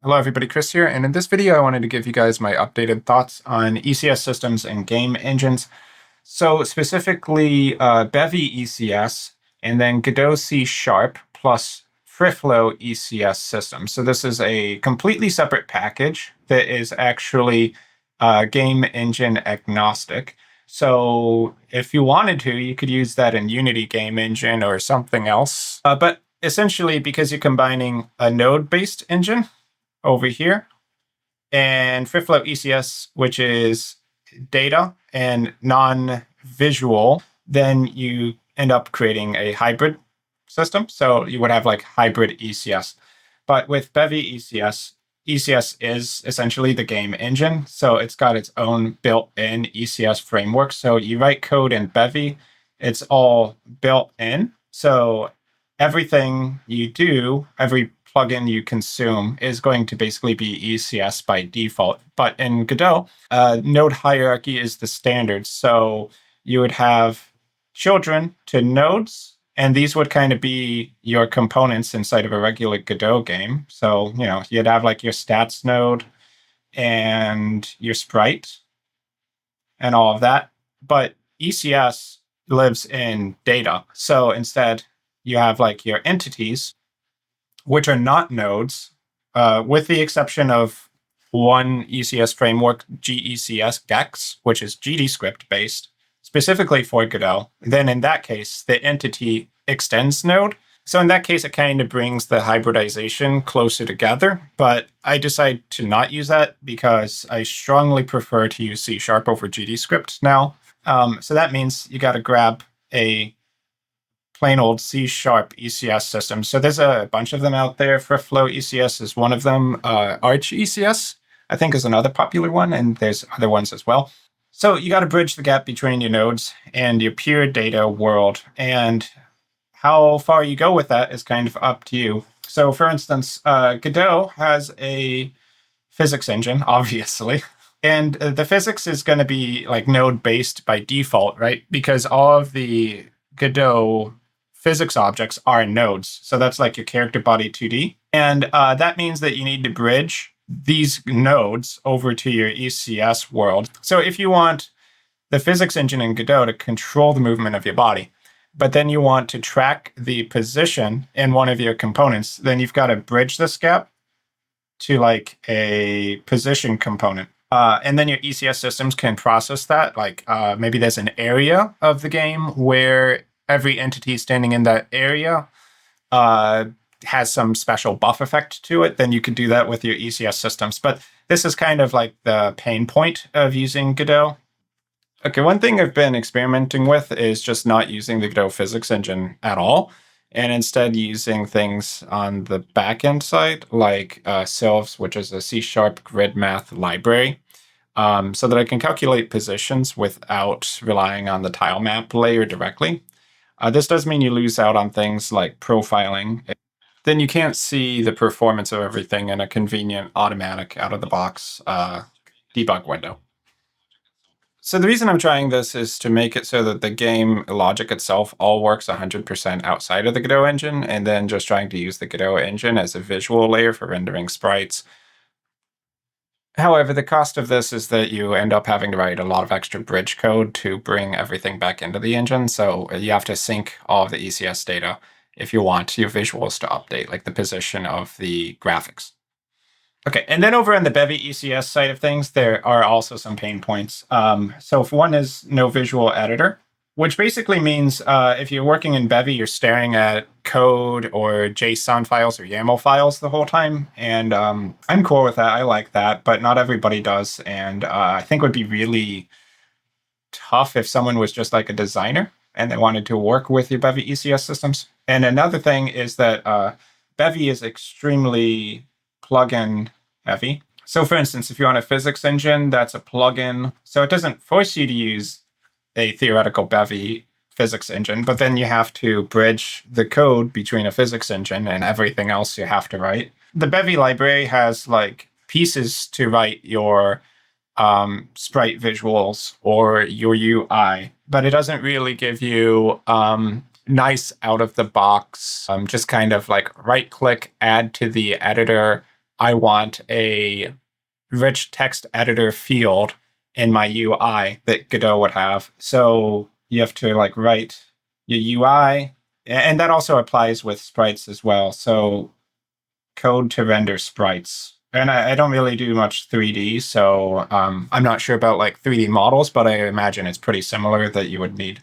Hello everybody, Chris here, and in this video I wanted to give you guys my updated thoughts on ECS systems and game engines. So specifically Bevy ECS and then Godot C# plus FreeFlow ECS systems. So this is a completely separate package that is actually game engine agnostic. So if you wanted to, you could use that in Unity game engine or something else. But essentially, because you're combining a node-based engine over here, and FreeFlow ECS, which is data and non-visual, then you end up creating a hybrid system. So you would have like hybrid ECS. But with Bevy ECS, ECS is essentially the game engine. So it's got its own built-in ECS framework. So you write code in Bevy, it's all built in. So everything you do, every plugin you consume is going to basically be ECS by default. But in Godot, node hierarchy is the standard. So you would have children to nodes, and these would kind of be your components inside of a regular Godot game. So, you'd have like your stats node and your sprite and all of that. But ECS lives in data. So instead, you have like your entities, which are not nodes, with the exception of one ECS framework, GECS Gex, which is GDScript based, specifically for Godot. Then in that case, the entity extends node. So in that case, it kind of brings the hybridization closer together. But I decided to not use that because I strongly prefer to use C# over GDScript now. So that means you got to grab a plain old C# ECS system. So there's a bunch of them out there. FreeFlow ECS is one of them. Arch ECS, I think, is another popular one, and there's other ones as well. So you got to bridge the gap between your nodes and your pure data world. And how far you go with that is kind of up to you. So for instance, Godot has a physics engine, obviously. And the physics is going to be like node-based by default, right? Because all of the Godot physics objects are nodes. So that's like your character body 2D. And that means that you need to bridge these nodes over to your ECS world. So if you want the physics engine in Godot to control the movement of your body, but then you want to track the position in one of your components, then you've got to bridge this gap to like a position component. And then your ECS systems can process that. Like maybe there's an area of the game where every entity standing in that area has some special buff effect to it, then you could do that with your ECS systems. But this is kind of like the pain point of using Godot. Okay, one thing I've been experimenting with is just not using the Godot physics engine at all, and instead using things on the backend side, like Sylphs, which is a C# grid math library, so that I can calculate positions without relying on the tile map layer directly. This does mean you lose out on things like profiling. Then you can't see the performance of everything in a convenient, automatic, out-of-the-box debug window. So the reason I'm trying this is to make it so that the game logic itself all works 100% outside of the Godot engine, and then just trying to use the Godot engine as a visual layer for rendering sprites. However, the cost of this is that you end up having to write a lot of extra bridge code to bring everything back into the engine. So you have to sync all of the ECS data if you want your visuals to update, like the position of the graphics. Okay, and then over on the Bevy ECS side of things, there are also some pain points. So if one is no visual editor, which basically means if you're working in Bevy, you're staring at code or JSON files or YAML files the whole time. And I'm cool with that. I like that, but not everybody does. And I think it would be really tough if someone was just like a designer and they wanted to work with your Bevy ECS systems. And another thing is that Bevy is extremely plugin heavy. So for instance, if you're on a physics engine, that's a plugin. So it doesn't force you to use a theoretical Bevy physics engine, but then you have to bridge the code between a physics engine and everything else you have to write. The Bevy library has like pieces to write your sprite visuals or your UI, but it doesn't really give you nice out of the box, just kind of like right click, add to the editor, I want a rich text editor field in my UI that Godot would have. So you have to like write your UI, and that also applies with sprites as well. So code to render sprites. And I don't really do much 3D, so I'm not sure about like 3D models, but I imagine it's pretty similar that you would need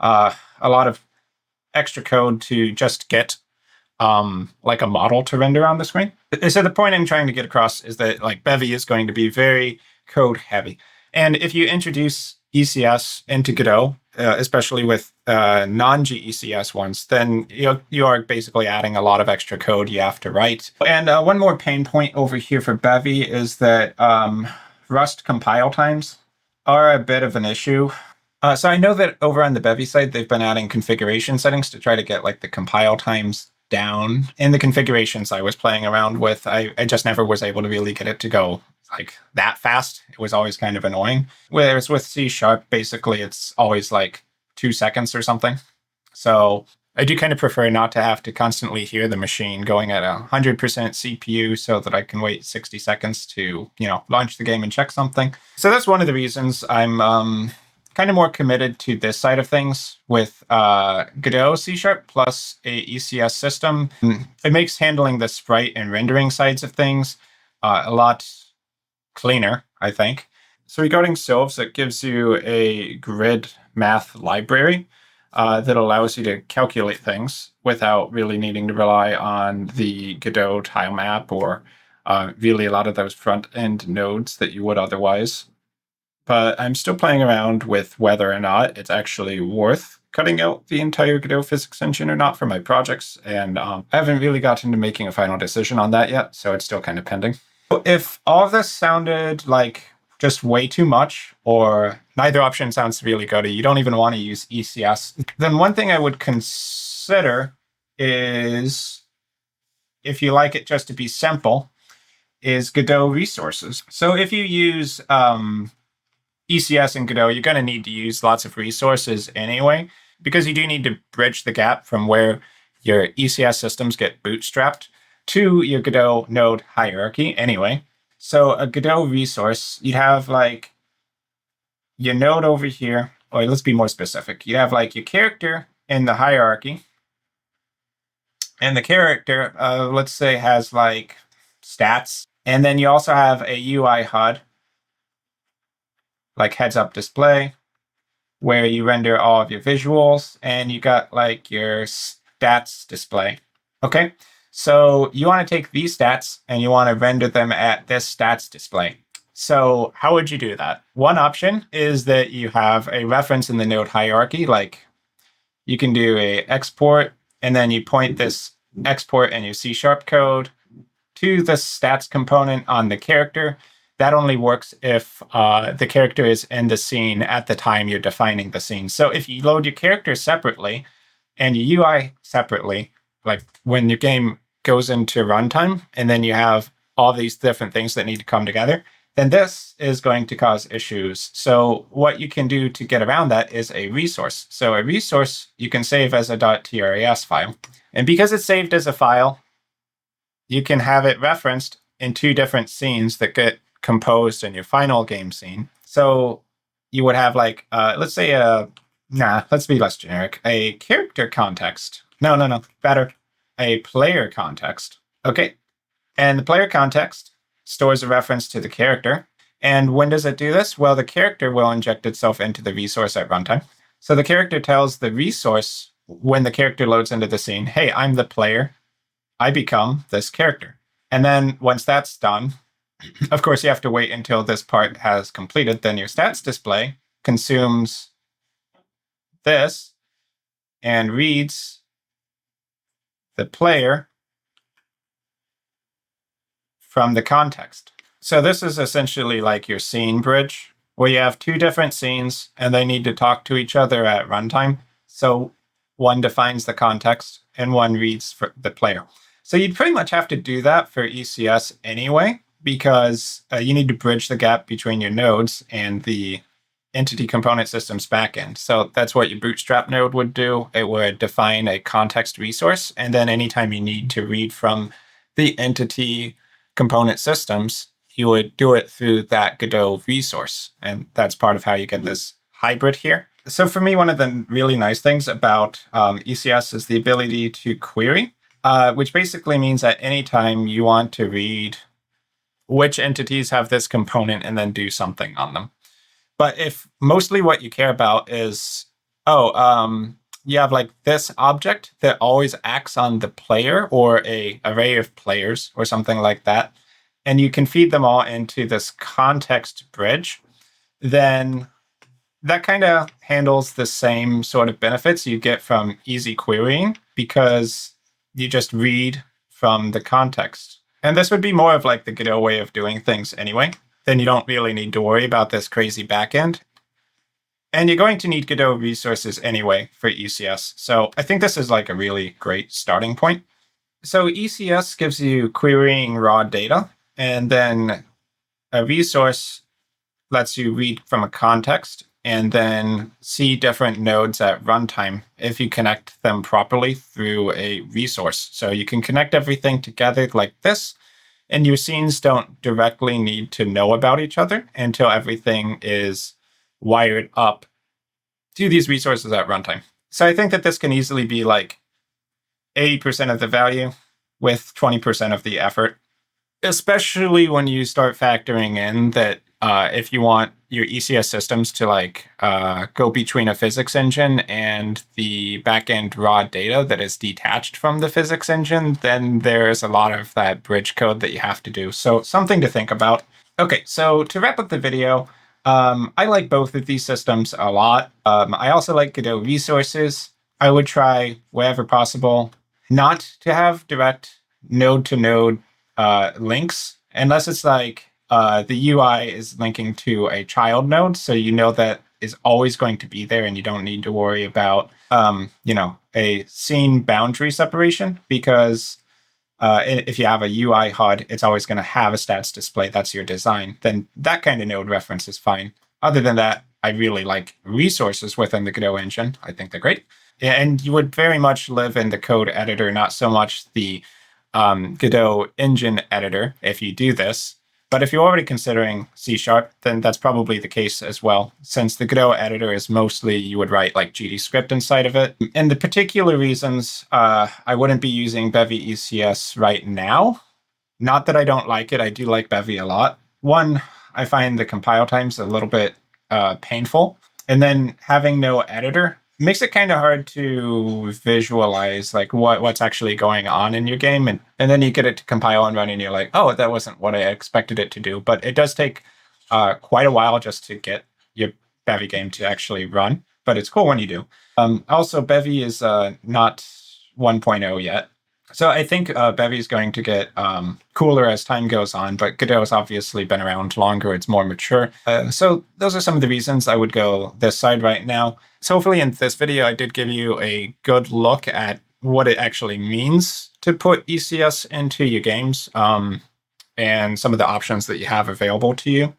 a lot of extra code to just get like a model to render on the screen. So the point I'm trying to get across is that like Bevy is going to be very code heavy. And if you introduce ECS into Godot, especially with non-GECS ones, then you are basically adding a lot of extra code you have to write. And one more pain point over here for Bevy is that Rust compile times are a bit of an issue. So I know that over on the Bevy side, they've been adding configuration settings to try to get like the compile times down. In the configurations I was playing around with, I just never was able to really get it to go like that fast. It was always kind of annoying. Whereas with C#, basically it's always like 2 seconds or something. So I do kind of prefer not to have to constantly hear the machine going at 100% CPU so that I can wait 60 seconds to, launch the game and check something. So that's one of the reasons I'm kind of more committed to this side of things with Godot C# plus a ECS system. It makes handling the sprite and rendering sides of things a lot cleaner, I think. So regarding Sylphs, it gives you a grid math library that allows you to calculate things without really needing to rely on the Godot tile map or really a lot of those front-end nodes that you would otherwise. But I'm still playing around with whether or not it's actually worth cutting out the entire Godot physics engine or not for my projects. And I haven't really gotten to making a final decision on that yet, so it's still kind of pending. If all of this sounded like just way too much, or neither option sounds really good, or you don't even want to use ECS, then one thing I would consider is, if you like it just to be simple, is Godot Resources. So if you use ECS and Godot, you're going to need to use lots of resources anyway, because you do need to bridge the gap from where your ECS systems get bootstrapped to your Godot node hierarchy anyway. So a Godot resource, you'd have like your node over here, or let's be more specific. You have like your character in the hierarchy, and the character, let's say, has like stats. And then you also have a UI HUD, like heads-up display, where you render all of your visuals, and you got like your stats display. Okay, so you want to take these stats and you want to render them at this stats display. So how would you do that? One option is that you have a reference in the node hierarchy, like you can do a export, and then you point this export in your C# code to the stats component on the character. That only works if the character is in the scene at the time you're defining the scene. So if you load your character separately and your UI separately, like when your game goes into runtime and then you have all these different things that need to come together, then this is going to cause issues. So what you can do to get around that is a resource. So a resource you can save as a .tras file. And because it's saved as a file, you can have it referenced in 2 different scenes that get composed in your final game scene. So you would have like, let's say let's be less generic, a character context. No, better, a player context. Okay, and the player context stores a reference to the character. And when does it do this? Well, the character will inject itself into the resource at runtime. So the character tells the resource when the character loads into the scene, hey, I'm the player, I become this character. And then once that's done, of course, you have to wait until this part has completed. Then your stats display consumes this and reads the player from the context. So this is essentially like your scene bridge, where you have 2 different scenes and they need to talk to each other at runtime. So one defines the context and one reads for the player. So you'd pretty much have to do that for ECS anyway, because you need to bridge the gap between your nodes and the entity component system's backend. So that's what your bootstrap node would do. It would define a context resource, and then anytime you need to read from the entity component systems, you would do it through that Godot resource. And that's part of how you get this hybrid here. So for me, one of the really nice things about ECS is the ability to query, which basically means that anytime you want to read which entities have this component and then do something on them. But if mostly what you care about is, you have like this object that always acts on the player or a array of players or something like that, and you can feed them all into this context bridge, then that kind of handles the same sort of benefits you get from easy querying because you just read from the context. And this would be more of like the Godot way of doing things anyway. Then you don't really need to worry about this crazy backend. And you're going to need Godot resources anyway for ECS. So I think this is like a really great starting point. So ECS gives you querying raw data, and then a resource lets you read from a context and then see different nodes at runtime if you connect them properly through a resource. So you can connect everything together like this, and your scenes don't directly need to know about each other until everything is wired up to these resources at runtime. So I think that this can easily be like 80% of the value with 20% of the effort, especially when you start factoring in that if you want your ECS systems to like go between a physics engine and the backend raw data that is detached from the physics engine, then there's a lot of that bridge code that you have to do. So something to think about. Okay, so to wrap up the video, I like both of these systems a lot. I also like Godot Resources. I would try, wherever possible, not to have direct node-to-node links, unless it's like the UI is linking to a child node, so you know that is always going to be there and you don't need to worry about, a scene boundary separation, because if you have a UI HUD, it's always going to have a stats display. That's your design. Then that kind of node reference is fine. Other than that, I really like resources within the Godot engine. I think they're great. And you would very much live in the code editor, not so much the Godot engine editor if you do this. But if you're already considering C#, then that's probably the case as well, since the Godot editor is mostly, you would write like GD script inside of it. And the particular reasons I wouldn't be using Bevy ECS right now, not that I don't like it, I do like Bevy a lot. One, I find the compile times a little bit painful. And then having no editor makes it kind of hard to visualize like what's actually going on in your game. And then you get it to compile and run and you're like, oh, that wasn't what I expected it to do. But it does take quite a while just to get your Bevy game to actually run. But it's cool when you do. Also, Bevy is not 1.0 yet. So I think Bevy is going to get cooler as time goes on, but Godot has obviously been around longer. It's more mature. So those are some of the reasons I would go this side right now. So hopefully in this video, I did give you a good look at what it actually means to put ECS into your games and some of the options that you have available to you.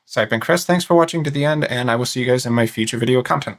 So I've been Chris. Thanks for watching to the end, and I will see you guys in my future video content.